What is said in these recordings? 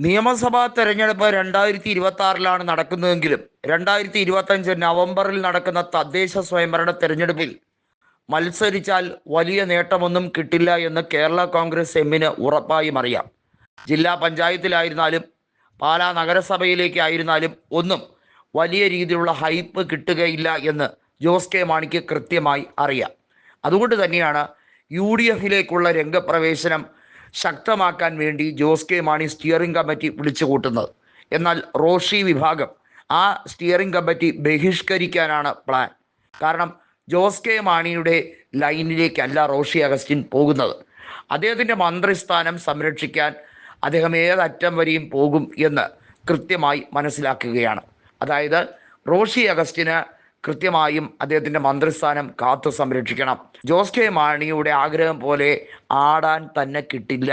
നിയമസഭാ തെരഞ്ഞെടുപ്പ് 2026 നടക്കുന്നതെങ്കിലും 2025 നവംബറിൽ നടക്കുന്ന തദ്ദേശ സ്വയംഭരണ തെരഞ്ഞെടുപ്പിൽ മത്സരിച്ചാൽ വലിയ നേട്ടമൊന്നും കിട്ടില്ല എന്ന് കേരള കോൺഗ്രസ് എമ്മിന് ഉറപ്പായും അറിയാം. ജില്ലാ പഞ്ചായത്തിലായിരുന്നാലും പാലാ നഗരസഭയിലേക്കായിരുന്നാലും ഒന്നും വലിയ രീതിയിലുള്ള ഹൈപ്പ് കിട്ടുകയില്ല എന്ന് ജോസ് കെ മാണിക്ക് കൃത്യമായി അറിയാം. അതുകൊണ്ട് തന്നെയാണ് UDFിലേക്കുള്ള രംഗപ്രവേശനം ശക്തമാക്കാൻ വേണ്ടി Jose K Mani steering committee വിളിച്ചു കൂട്ടുന്നത്. എന്നാൽ റോഷി വിഭാഗം ആ സ്റ്റിയറിംഗ് കമ്മിറ്റി ബഹിഷ്കരിക്കാനാണ് പ്ലാൻ. കാരണം ജോസ് കെ മാണിയുടെ ലൈനിലേക്കല്ല റോഷി അഗസ്റ്റിൻ പോകുന്നത്. അദ്ദേഹത്തിൻ്റെ മന്ത്രിസ്ഥാനം സംരക്ഷിക്കാൻ അദ്ദേഹം ഏതറ്റം വരെയും പോകും എന്ന് കൃത്യമായി മനസ്സിലാക്കുകയാണ്. അതായത് റോഷി അഗസ്റ്റിന് കൃത്യമായും അദ്ദേഹത്തിൻ്റെ മന്ത്രിസ്ഥാനം കാത്തു സംരക്ഷിക്കണം. ജോസ് കെ മാണിയുടെ ആഗ്രഹം പോലെ ആടാൻ തന്നെ കിട്ടില്ല.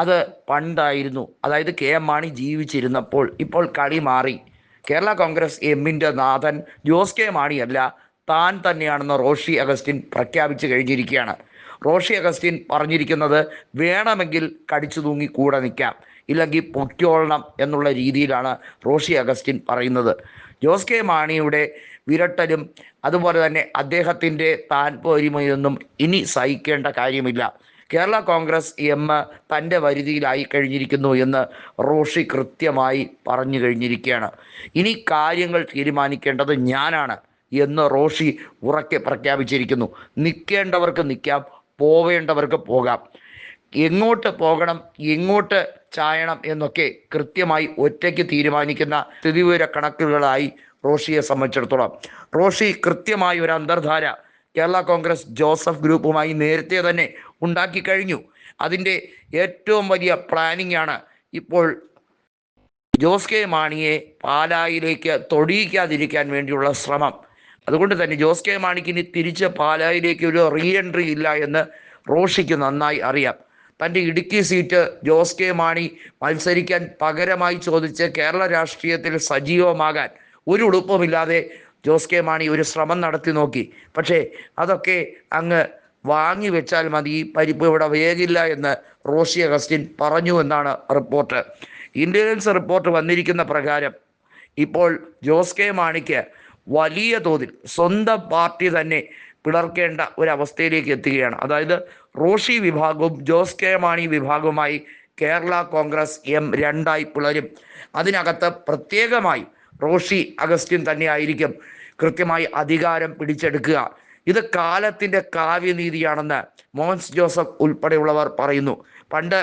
അത് പണ്ടായിരുന്നു, അതായത് KM മാണി ജീവിച്ചിരുന്നപ്പോൾ. ഇപ്പോൾ കളി മാറി. കേരള കോൺഗ്രസ് എമ്മിൻ്റെ നാഥൻ ജോസ് കെ മാണിയല്ല, താൻ തന്നെയാണെന്ന് റോഷി അഗസ്റ്റിൻ പ്രഖ്യാപിച്ചു കഴിഞ്ഞിരിക്കുകയാണ്. റോഷി അഗസ്റ്റിൻ പറഞ്ഞിരിക്കുന്നത് വേണമെങ്കിൽ കടിച്ചു തൂങ്ങി കൂടെ നിൽക്കാം, ഇല്ലെങ്കിൽ പൊയ്ക്കോളണം എന്നുള്ള രീതിയിലാണ് റോഷി അഗസ്റ്റിൻ പറയുന്നത്. ജോസ് കെ മാണിയുടെ വിരട്ടലും അതുപോലെ തന്നെ അദ്ദേഹത്തിൻ്റെ താല്പര്യമൊന്നും ഇനി സഹിക്കേണ്ട കാര്യമില്ല. കേരള കോൺഗ്രസ് എം തൻ്റെ വരുതിയിലായി കഴിഞ്ഞിരിക്കുന്നു എന്ന് റോഷി കൃത്യമായി പറഞ്ഞു കഴിഞ്ഞിരിക്കുകയാണ്. ഇനി കാര്യങ്ങൾ തീരുമാനിക്കേണ്ടത് ഞാനാണ് എന്ന് റോഷി ഉറക്കെ പ്രഖ്യാപിച്ചിരിക്കുന്നു. നിൽക്കേണ്ടവർക്ക് നിൽക്കാം, പോവേണ്ടവർക്ക് പോകാം. എങ്ങോട്ട് പോകണം, എങ്ങോട്ട് ചായണം എന്നൊക്കെ കൃത്യമായി ഒറ്റയ്ക്ക് തീരുമാനിക്കുന്ന സ്ഥിതിവിവര കണക്കുകളായി റോഷിയെ സംബന്ധിച്ചിടത്തോളം. റോഷി കൃത്യമായി ഒരു അന്തർധാര കേരള കോൺഗ്രസ് ജോസഫ് ഗ്രൂപ്പുമായി നേരത്തെ തന്നെ ഉണ്ടാക്കി കഴിഞ്ഞു. അതിൻ്റെ ഏറ്റവും വലിയ പ്ലാനിംഗ് ആണ് ഇപ്പോൾ ജോസ് കെ മാണിയെ പാലായിലേക്ക് തൊടിയിക്കാതിരിക്കാൻ വേണ്ടിയുള്ള ശ്രമം. അതുകൊണ്ട് തന്നെ ജോസ് കെ മാണിക്ക് ഇനി തിരിച്ച് പാലായിലേക്ക് ഒരു റീ എൻട്രി ഇല്ല എന്ന് റോഷിക്ക് നന്നായി അറിയാം. തൻ്റെ ഇടുക്കി സീറ്റ് ജോസ് കെ മാണി മത്സരിക്കാൻ പകരമായി ചോദിച്ച് കേരള രാഷ്ട്രീയത്തിൽ സജീവമാകാൻ ഒരു ഉളുപ്പുമില്ലാതെ ജോസ് കെ മാണി ഒരു ശ്രമം നടത്തി നോക്കി. പക്ഷേ അതൊക്കെ അങ്ങ് വാങ്ങി വെച്ചാൽ മതി, പരിപ്പ് ഇവിടെ വേകില്ല എന്ന് റോഷി അഗസ്റ്റിൻ പറഞ്ഞു എന്നാണ് റിപ്പോർട്ട്. ഇൻ്റലിജൻസ് റിപ്പോർട്ട് വന്നിരിക്കുന്ന പ്രകാരം ഇപ്പോൾ ജോസ് കെ മാണിക്ക് വലിയ തോതിൽ സ്വന്തം പാർട്ടി തന്നെ പിളർക്കേണ്ട ഒരവസ്ഥയിലേക്ക് എത്തുകയാണ്. അതായത് റോഷി വിഭാഗവും ജോസ് കെ മാണി വിഭാഗവുമായി കേരള കോൺഗ്രസ് എം രണ്ടായി പിളരും. അതിനകത്ത് പ്രത്യേകമായി റോഷി അഗസ്റ്റിൻ തന്നെ ആയിരിക്കും കൃത്യമായി അധികാരം പിടിച്ചെടുക്കുക. ഇത് കാലത്തിൻ്റെ കാവ്യനീതിയാണെന്ന് മോൻസ് ജോസഫ് ഉൾപ്പെടെയുള്ളവർ പറയുന്നു. പണ്ട്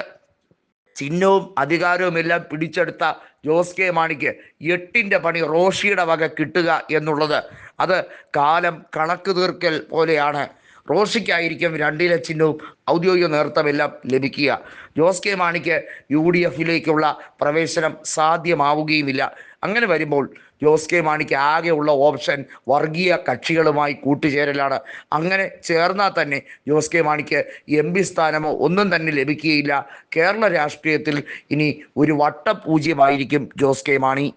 ചിഹ്നവും അധികാരവും എല്ലാം പിടിച്ചെടുത്ത ജോസ് കെ മാണിക്ക് 8ൻ്റെ പണി റോഷിയുടെ വക കിട്ടുക എന്നുള്ളത് അത് കാലം കണക്ക് തീർക്കൽ പോലെയാണ്. റോഷിക്കായിരിക്കും 2ലെ ചിഹ്നവും ഔദ്യോഗിക നേതൃത്വമെല്ലാം ലഭിക്കുക. ജോസ് കെ മാണിക്ക് UDFിലേക്കുള്ള പ്രവേശനം സാധ്യമാവുകയുമില്ല. അങ്ങനെ വരുമ്പോൾ ജോസ് കെ മാണിക്ക് ആകെയുള്ള ഓപ്ഷൻ വർഗീയ കക്ഷികളുമായി കൂട്ടുചേരലാണ്. അങ്ങനെ ചേർന്നാൽ തന്നെ ജോസ് കെ മാണിക്ക് MP സ്ഥാനമോ ഒന്നും തന്നെ ലഭിക്കുകയില്ല. കേരള രാഷ്ട്രീയത്തിൽ ഇനി ഒരു വട്ടപൂജ്യമായിരിക്കും ജോസ് കെ മാണി.